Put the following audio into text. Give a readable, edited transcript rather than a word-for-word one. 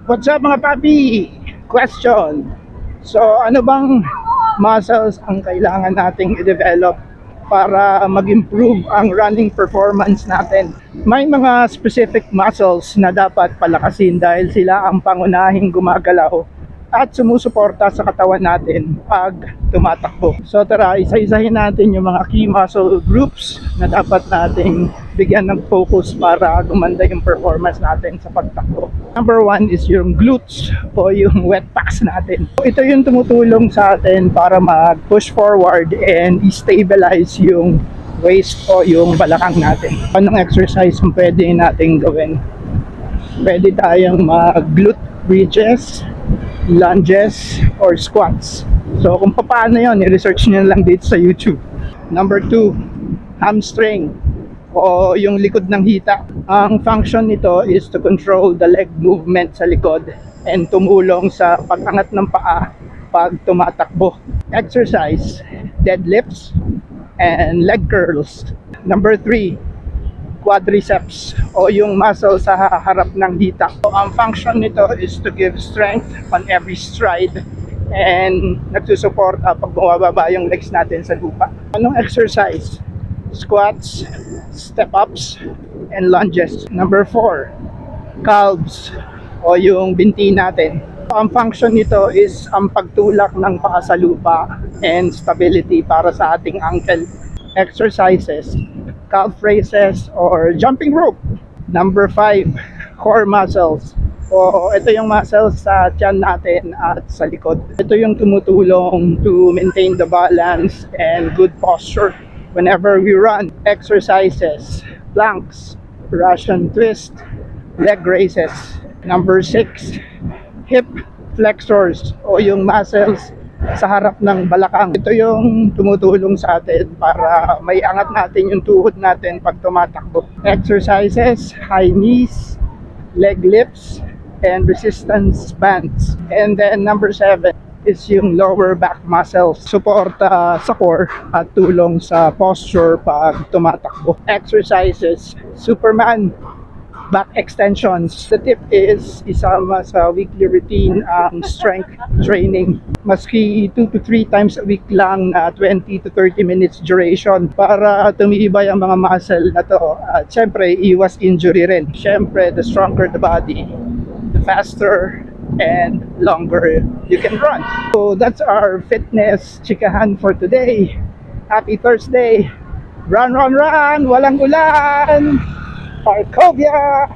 What's up mga papi? Question. So ano bang muscles ang kailangan nating i-develop para mag-improve ang running performance natin? May mga specific muscles na dapat palakasin dahil sila ang pangunahing gumagalaw at sumusuporta sa katawan natin pag tumatakbo. So tara, isa-isahin natin yung mga key muscle groups na dapat nating bigyan ng focus para gumanda yung performance natin sa pagtakbo. Number one is yung glutes o yung wet packs natin. Ito yung tumutulong sa atin para mag-push forward and stabilize yung waist o yung balakang natin. Anong exercise ang pwede nating gawin? Pwede tayong mag-glute bridges, lunges, or squats. So kung paano yun, i-research nyo lang dito sa YouTube. Number 2, hamstring o yung likod ng hita. Ang function nito is to control the leg movement sa likod and tumulong sa pag-angat ng paa pag tumatakbo. Exercise, deadlifts and leg curls. Number 3, quadriceps o yung muscle sa harap ng hita. So, ang function nito is to give strength on every stride and nagsusuporta pag bumababa yung legs natin sa lupa. Anong exercise? Squats, step-ups, and lunges. Number 4, calves o yung binti natin. Ang function nito is ang pagtulak ng paa sa lupa and stability para sa ating ankle. Exercises, calf raises or jumping rope. Number 5, core muscles. O ito yung muscles sa tiyan natin at sa likod. Ito yung tumutulong to maintain the balance and good posture whenever we run. Exercises, planks, Russian twist, leg raises. Number 6, hip flexors o yung muscles sa harap ng balakang. Ito yung tumutulong sa atin para may angat natin yung tuhod natin pag tumatakbo. Exercises, high knees, leg lifts, and resistance bands. And then number 7 is yung lower back muscles. Suporta sa core at tulong sa posture pag tumatakbo. Exercises, Superman, back extensions. The tip is isama sa weekly routine ang strength training. Maski 2 to 3 times a week lang na 20 to 30 minutes duration para tumibay ang mga muscle na to. At syempre, iwas injury rin. Syempre, the stronger the body, the faster and longer you can run. So that's our fitness chikahan for today. Happy Thursday. Run, run, run! Walang ulan! Parkovia!